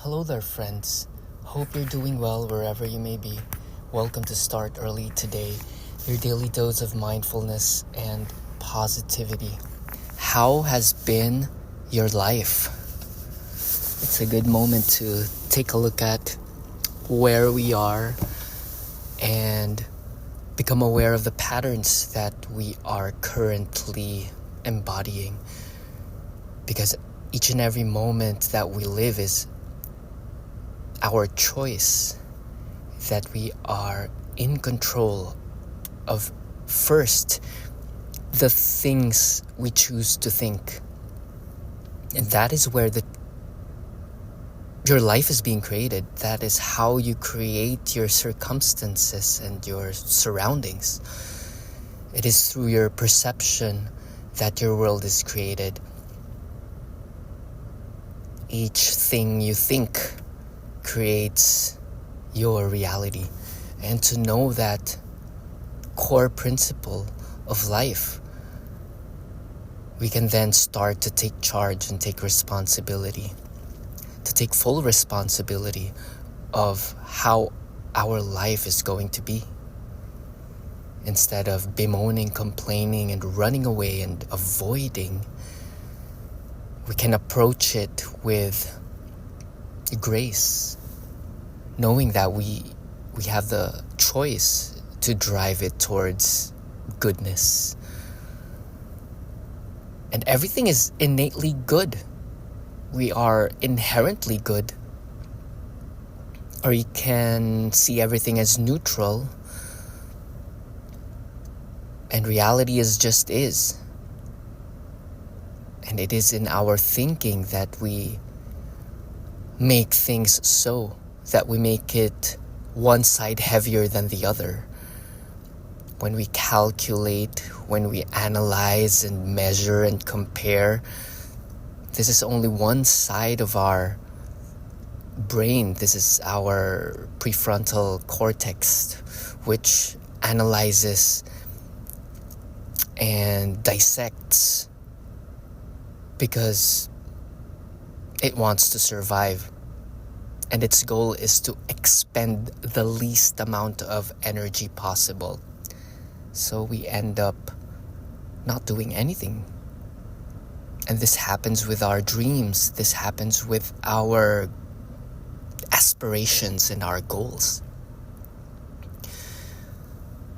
Hello there, friends. Hope you're doing well wherever you may be. Welcome to Start Early Today, your daily dose of mindfulness and positivity. How has been your life? It's a good moment to take a look at where we are and become aware of the patterns that we are currently embodying. Because each and every moment that we live is our choice, that we are in control of first the things we choose to think. And that is where your life is being created. That is how you create your circumstances and your surroundings. It is through your perception that your world is created. Each thing you think creates your reality. And to know that core principle of life, we can then start to take charge and take responsibility, to take full responsibility of how our life is going to be. Instead of bemoaning, complaining, and running away and avoiding, we can approach it with grace, knowing that we have the choice to drive it towards goodness. And everything is innately good. We are inherently good. Or you can see everything as neutral, and reality is just is. And it is in our thinking that we make things so, that we make it one side heavier than the other. When we calculate, when we analyze and measure and compare, this is only one side of our brain. This is our prefrontal cortex, which analyzes and dissects because it wants to survive, and its goal is to expend the least amount of energy possible. So we end up not doing anything. And this happens with our dreams. This happens with our aspirations and our goals.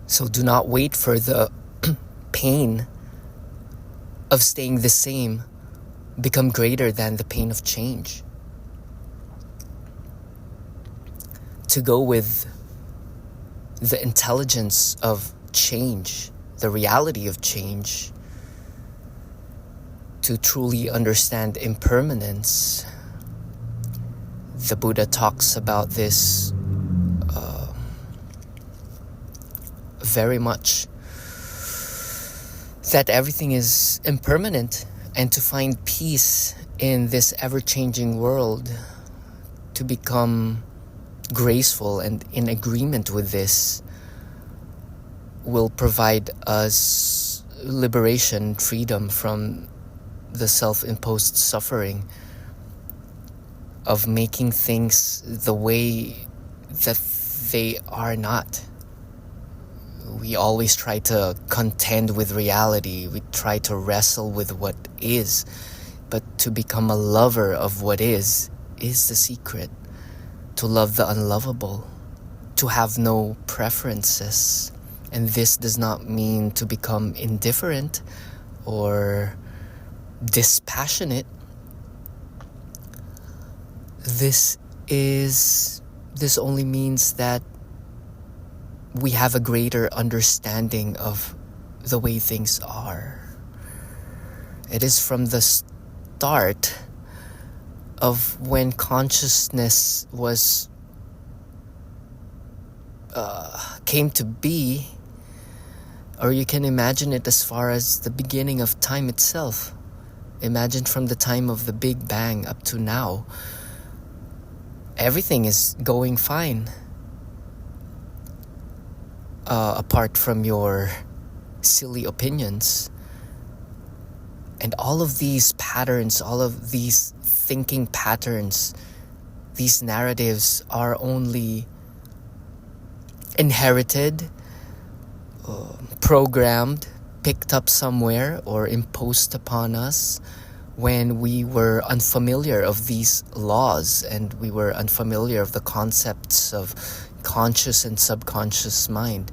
So do not wait for the pain of staying the same become greater than the pain of change. To go with the intelligence of change, the reality of change, to truly understand impermanence. The Buddha talks about this very much, that everything is impermanent, and to find peace in this ever-changing world, to become graceful and in agreement with this, will provide us liberation, freedom from the self-imposed suffering of making things the way that they are not. We always try to contend with reality. We try to wrestle with what is. But to become a lover of what is the secret. To love the unlovable. To have no preferences. And this does not mean to become indifferent or dispassionate. This only means that we have a greater understanding of the way things are. It is from the start of when consciousness was came to be, or you can imagine it as far as the beginning of time itself. Imagine from the time of the Big Bang up to now, everything is going fine. Apart from your silly opinions. And all of these patterns, all of these thinking patterns these narratives are only inherited, programmed, picked up somewhere, or imposed upon us when we were unfamiliar of these laws and we were unfamiliar of the concepts of conscious and subconscious mind.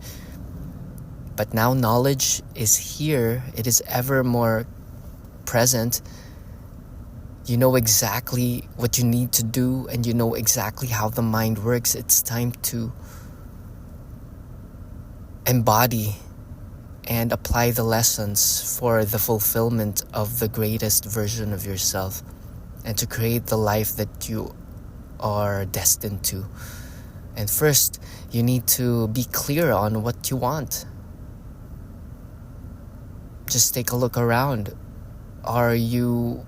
But now knowledge is here, it is ever more present. You know exactly what you need to do, and you know exactly how the mind works. It's time to embody and apply the lessons for the fulfillment of the greatest version of yourself, and to create the life that you are destined to. And first, you need to be clear on what you want. Just take a look around. Are you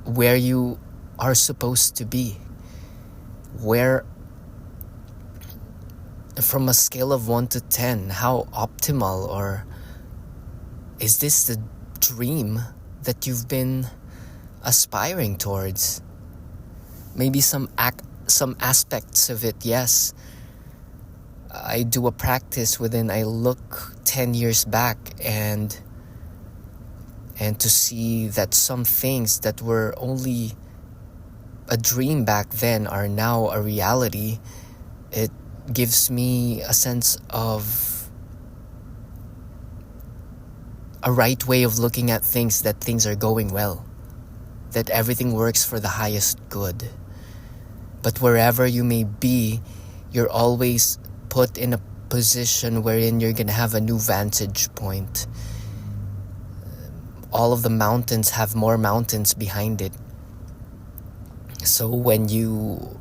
where you are supposed to be? Where, from a scale of 1 to 10, how optimal, or is this the dream that you've been aspiring towards? Maybe some aspects of it, yes. I do a practice within I look 10 years back and to see that some things that were only a dream back then are now a reality. It gives me a sense of a right way of looking at things, that things are going well, that everything works for the highest good. But wherever you may be, you're always put in a position wherein you're gonna have a new vantage point. All of the mountains have more mountains behind it. So when you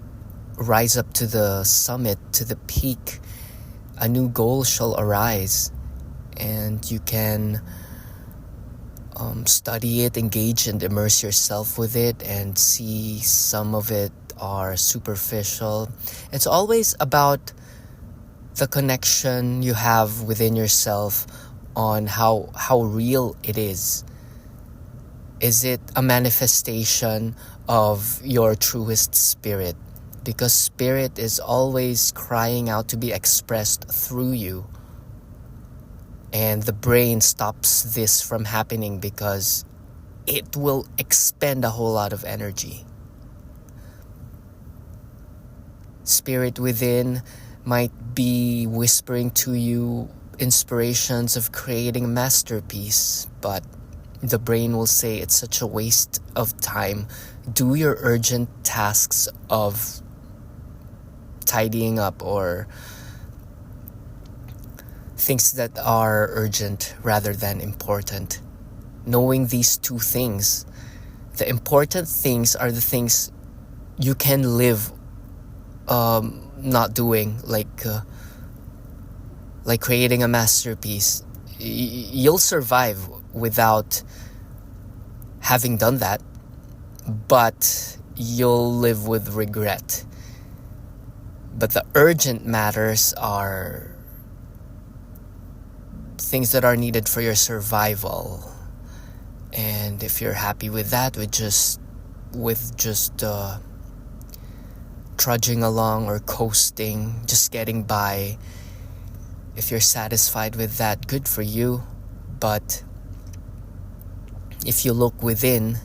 rise up to the summit, to the peak, a new goal shall arise, and you can study it, engage and immerse yourself with it, and see some of it are superficial. It's always about the connection you have within yourself on how real it is. Is it a manifestation of your truest spirit? Because spirit is always crying out to be expressed through you. And the brain stops this from happening because it will expend a whole lot of energy. Spirit within might be whispering to you inspirations of creating a masterpiece, but the brain will say it's such a waste of time. Do your urgent tasks of tidying up or things that are urgent rather than important. Knowing these two things, the important things are the things you can live not doing, like creating a masterpiece. You'll survive without having done that, but you'll live with regret. But the urgent matters are things that are needed for your survival. And if you're happy with that, with just trudging along or coasting, just getting by, if you're satisfied with that, good for you. But if you look within,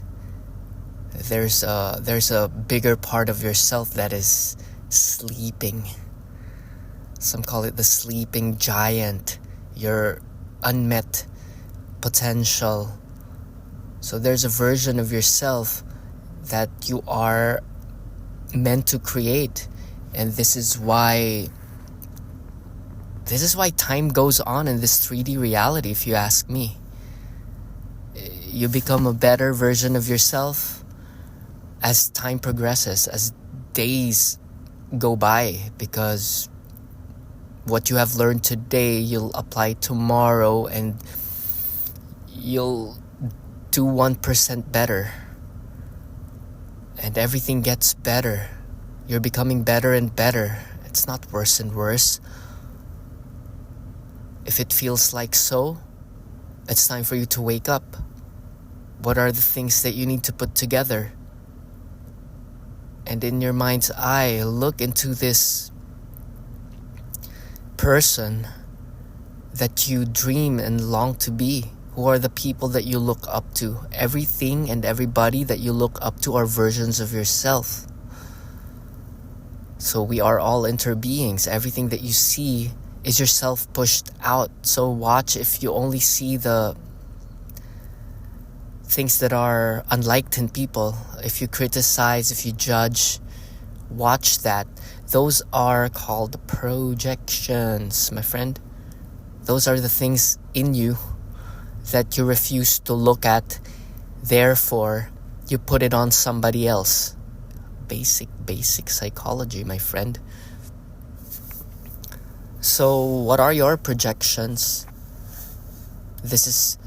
there's a bigger part of yourself that is sleeping. Some call it the sleeping giant, your unmet potential. So there's a version of yourself that you are meant to create. And this is why time goes on in this 3D reality, if you ask me. You become a better version of yourself as time progresses, as days go by, because what you have learned today, you'll apply tomorrow, and you'll do 1% better. And everything gets better. You're becoming better and better. It's not worse and worse. If it feels like so, it's time for you to wake up. What are the things that you need to put together? and in your mind's eye, look into this person that you dream and long to be. Who are the people that you look up to? Everything and everybody that you look up to are versions of yourself. So we are all interbeings. Everything that you see is yourself pushed out. So watch if you only see the things that are unliked in people. If you criticize, if you judge, watch that. Those are called projections, my friend. Those are the things in you that you refuse to look at. Therefore, you put it on somebody else. Basic psychology, my friend. So, what are your projections? This is,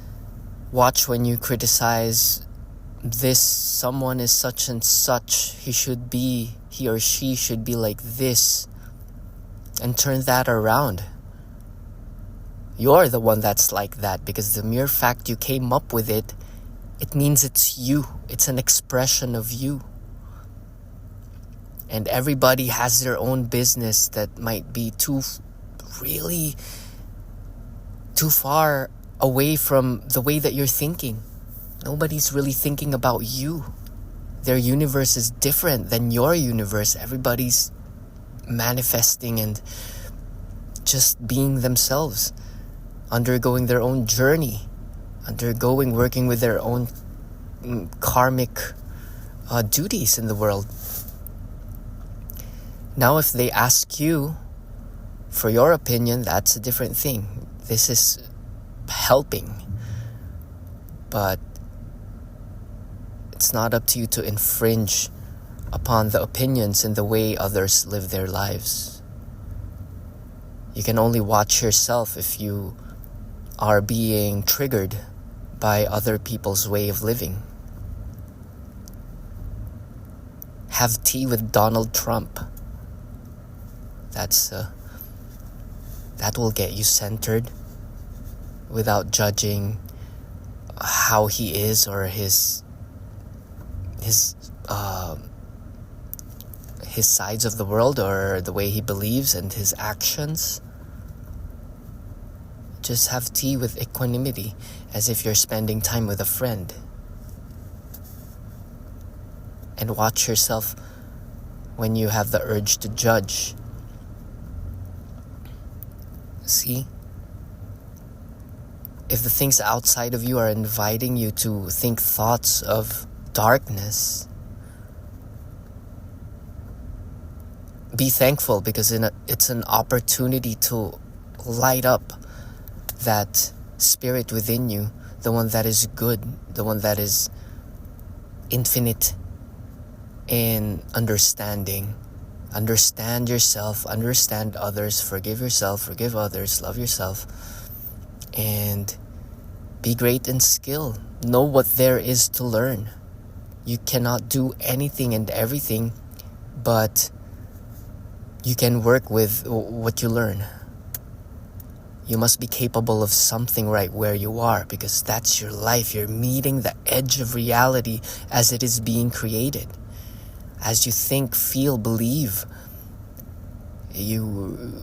watch when you criticize this, someone is such and such, he or she should be like this, and turn that around. You're the one that's like that, because the mere fact you came up with it means it's you. It's an expression of you. And everybody has their own business that might be really too far away from the way that you're thinking. Nobody's really thinking about you. Their universe is different than your universe. Everybody's manifesting and just being themselves, undergoing their own journey, working with their own karmic duties in the world. Now, if they ask you for your opinion, that's a different thing. This is helping. But it's not up to you to infringe upon the opinions and the way others live their lives. You can only watch yourself if you are being triggered by other people's way of living. Have tea with Donald Trump. That will get you centered without judging how he is or his sides of the world or the way he believes and his actions. Just have tea with equanimity, as if you're spending time with a friend. And watch yourself when you have the urge to judge. See? If the things outside of you are inviting you to think thoughts of darkness, be thankful, because it's an opportunity to light up that spirit within you, the one that is good, the one that is infinite in understanding. Understand yourself, understand others, forgive yourself, forgive others, love yourself, and be great in skill. Know what there is to learn. You cannot do anything and everything, but you can work with what you learn. You must be capable of something right where you are, because that's your life. You're meeting the edge of reality as it is being created. As you think, feel, believe, you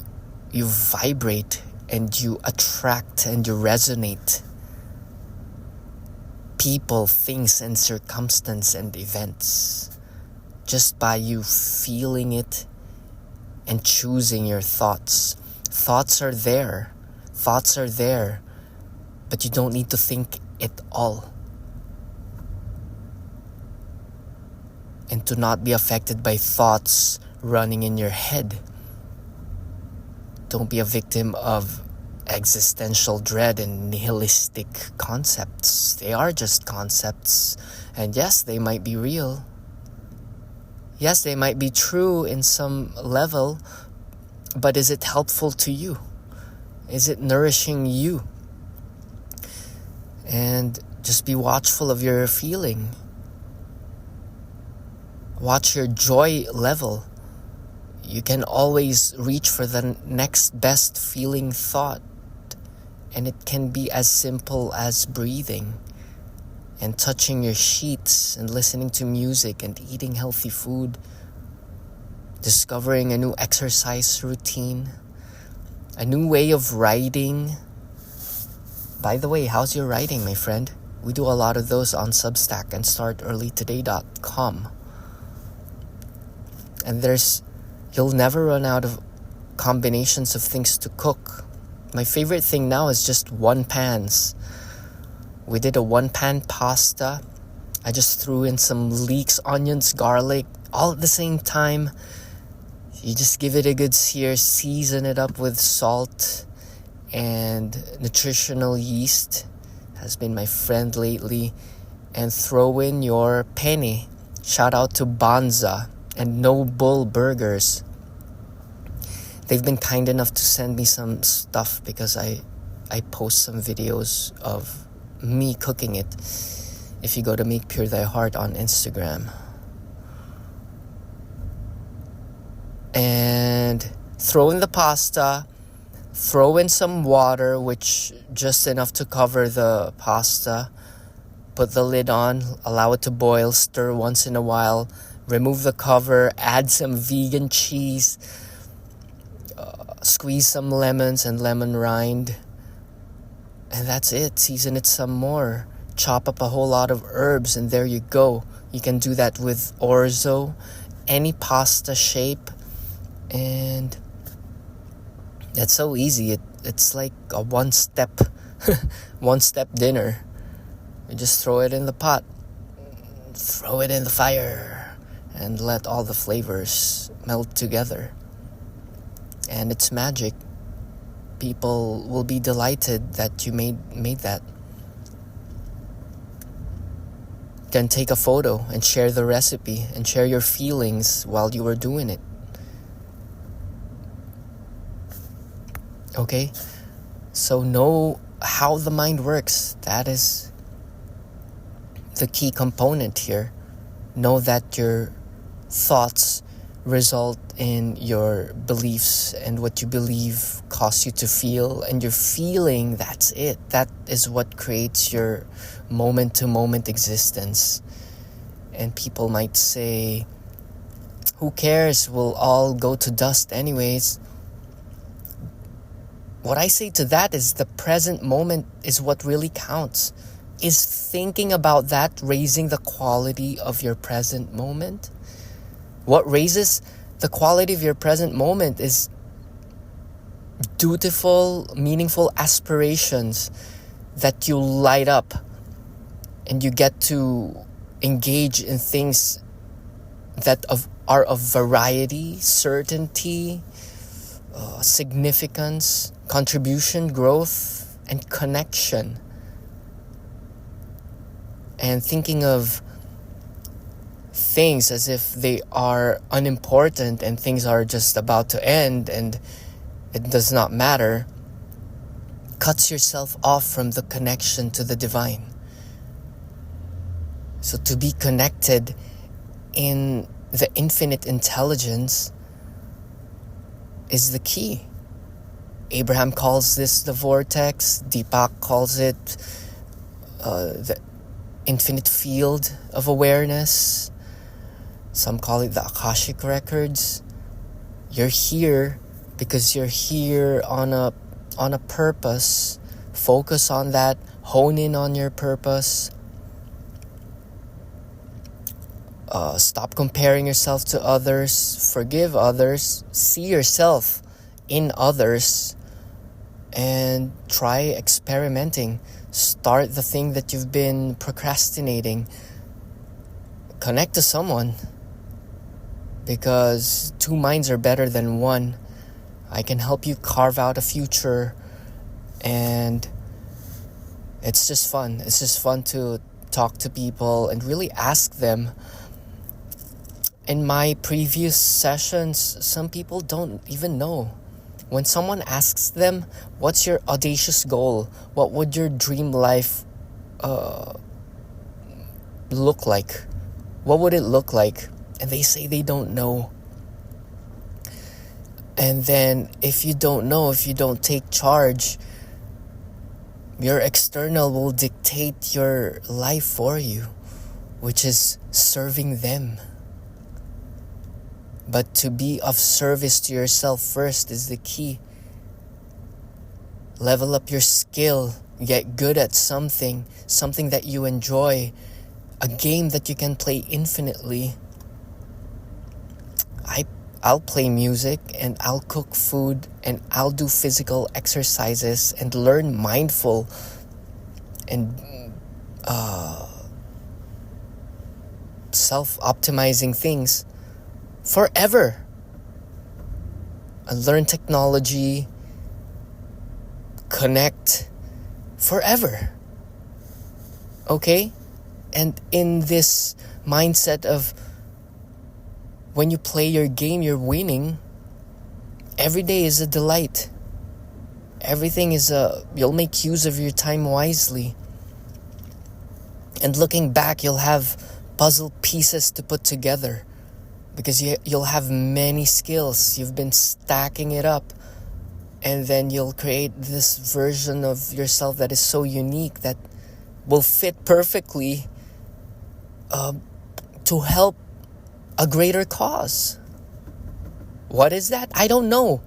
vibrate and you attract and you resonate people, things, and circumstance and events just by you feeling it and choosing your thoughts. Thoughts are there, but you don't need to think it all. And to not be affected by thoughts running in your head. Don't be a victim of existential dread and nihilistic concepts. They are just concepts. And yes, they might be real. Yes, they might be true in some level. But is it helpful to you? Is it nourishing you? And just be watchful of your feeling. Watch your joy level. You can always reach for the next best feeling thought. And it can be as simple as breathing and touching your sheets and listening to music and eating healthy food discovering a new exercise routine, a new way of writing. By the way, how's your writing, my friend? We do a lot of those on Substack and startearlytoday.com. And you'll never run out of combinations of things to cook. My favorite thing now is just one pans. We did a one pan pasta. I just threw in some leeks, onions, garlic, all at the same time. You just give it a good sear, season it up with salt and nutritional yeast. Has been my friend lately. And throw in your penne. Shout out to Banza and No Bull Burgers. They've been kind enough to send me some stuff because I post some videos of me cooking it. If you go to Make Pure Thy Heart on Instagram. And throw in the pasta. Throw in some water, which just enough to cover the pasta. Put the lid on, allow it to boil, stir once in a while. Remove the cover, add some vegan cheese. Squeeze some lemons and lemon rind. And that's it. Season it some more. Chop up a whole lot of herbs and there you go. You can do that with orzo, any pasta shape. And that's so easy. It's like a one-step dinner. You just throw it in the pot. Throw it in the fire. And let all the flavors melt together. And it's magic. People will be delighted that you made that. Then take a photo and share the recipe and share your feelings while you were doing it. Okay? So know how the mind works. That is the key component here. Know that your thoughts result in your beliefs, and what you believe causes you to feel, and your feeling, that's it. That is what creates your moment-to-moment existence. And people might say, who cares, we'll all go to dust anyways. What I say to that is the present moment is what really counts. Is thinking about that raising the quality of your present moment? What raises the quality of your present moment is dutiful, meaningful aspirations that you light up, and you get to engage in things that are of variety, certainty, significance, contribution, growth, and connection. And thinking of things as if they are unimportant and things are just about to end and it does not matter cuts yourself off from the connection to the divine. So to be connected in the infinite intelligence is the key. Abraham calls this the vortex. Deepak calls it the infinite field of awareness. Some call it the Akashic records. You're here because you're here on a purpose. Focus on that. Hone in on your purpose. Stop comparing yourself to others. Forgive others. See yourself in others. And try experimenting. Start the thing that you've been procrastinating. Connect to someone. Because two minds are better than one. I can help you carve out a future. And it's just fun. It's just fun to talk to people and really ask them. In my previous sessions, some people don't even know. When someone asks them, what's your audacious goal? What would your dream life look like? What would it look like? And they say they don't know. And then if you don't know, if you don't take charge, your external will dictate your life for you, which is serving them. But to be of service to yourself first is the key. Level up your skill. Get good at something that you enjoy. A game that you can play infinitely. I'll play music and I'll cook food and I'll do physical exercises and learn mindful and self-optimizing things forever. I learn technology, connect forever. Okay? And in this mindset of when you play your game, you're winning, every day is a delight. Everything is you'll make use of your time wisely. And looking back, you'll have puzzle pieces to put together because you'll have many skills. You've been stacking it up, and then you'll create this version of yourself that is so unique that will fit perfectly to help a greater cause. What is that? I don't know,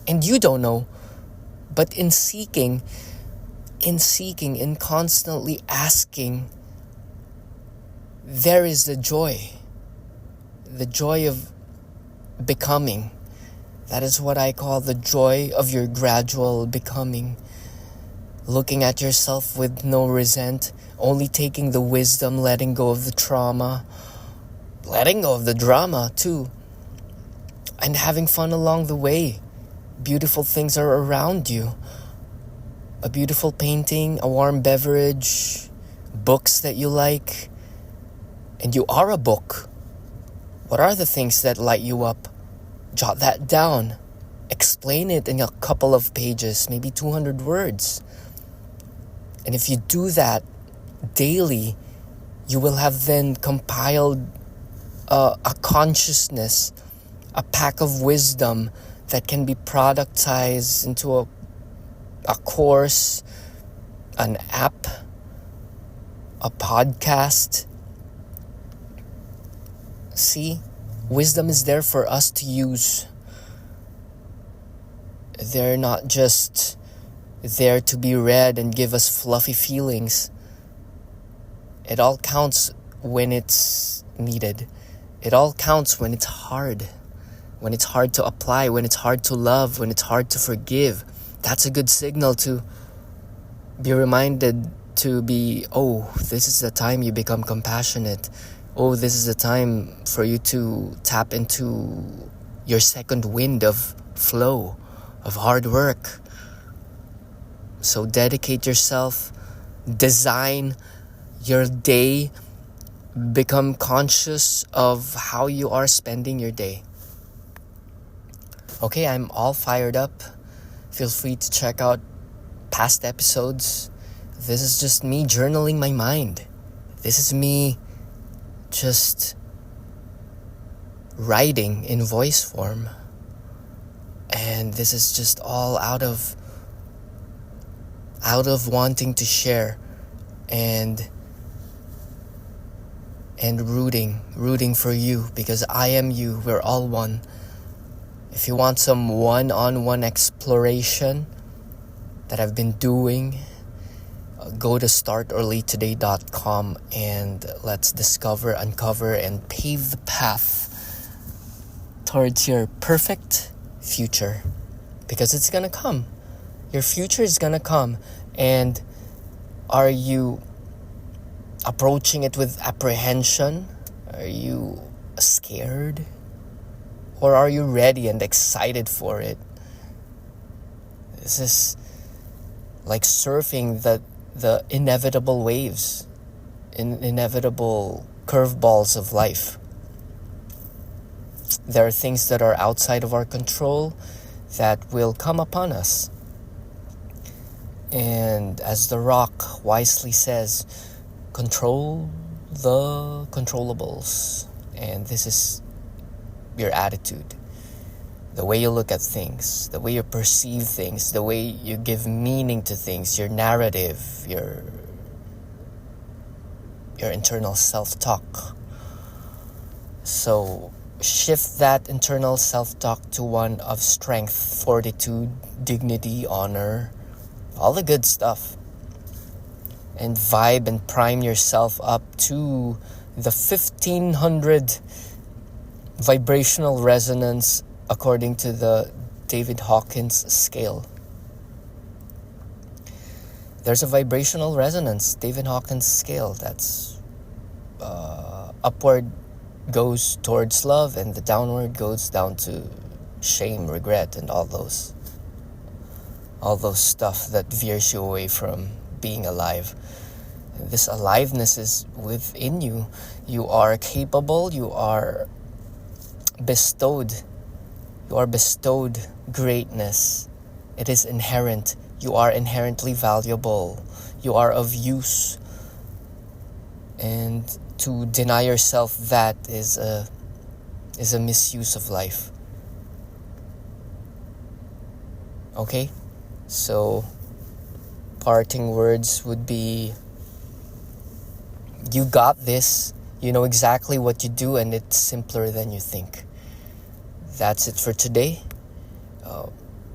and you don't know. But in seeking, in constantly asking, there is the joy of becoming. That is what I call the joy of your gradual becoming. Looking at yourself with no resent, only taking the wisdom, letting go of the trauma, letting go of the drama too, and having fun along the way. Beautiful things are around you. A beautiful painting, a warm beverage, books that you like, and you are a book. What are the things that light you up? Jot that down. Explain it in a couple of pages, maybe 200 words. And if you do that daily, you will have then compiled a consciousness, a pack of wisdom that can be productized into a course, an app, a podcast. See, wisdom is there for us to use. They're not just there to be read and give us fluffy feelings. It all counts when it's needed. It all counts when it's hard. When it's hard to apply, when it's hard to love, when it's hard to forgive. That's a good signal to be reminded to be, this is the time you become compassionate. This is the time for you to tap into your second wind of flow, of hard work. So dedicate yourself, design your day, become conscious of how you are spending your day. Okay, I'm all fired up. Feel free to check out past episodes. This is just me journaling my mind. This is me just writing in voice form. And this is just all out of wanting to share and rooting for you, because I am you. We're all one. If you want some one-on-one exploration that I've been doing, go to startearlytoday.com and let's discover, uncover, and pave the path towards your perfect future. Because it's gonna come. Your future is gonna come. And are you approaching it with apprehension? Are you scared? Or are you ready and excited for it? This is like surfing the inevitable waves, inevitable curveballs of life. There are things that are outside of our control that will come upon us. And as The Rock wisely says, control the controllables. And this is your attitude, the way you look at things, the way you perceive things, the way you give meaning to things, your narrative, your internal self-talk. So shift that internal self-talk to one of strength, fortitude, dignity, honor, all the good stuff. And vibe and prime yourself up to the 1500 vibrational resonance according to the David Hawkins scale. There's a vibrational resonance, David Hawkins scale, that's upward goes towards love and the downward goes down to shame, regret, and all those stuff that veers you away from being alive. This aliveness is within you. You are capable, you are bestowed greatness. It is inherent. You are inherently valuable. You are of use. And to deny yourself that is a misuse of life. Okay? So parting words would be, you got this. You know exactly what you do, and it's simpler than you think. That's it for today.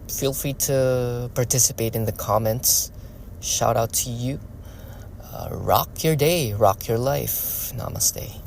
Feel free to participate in the comments. Shout out to you. Rock your day, rock your life. Namaste.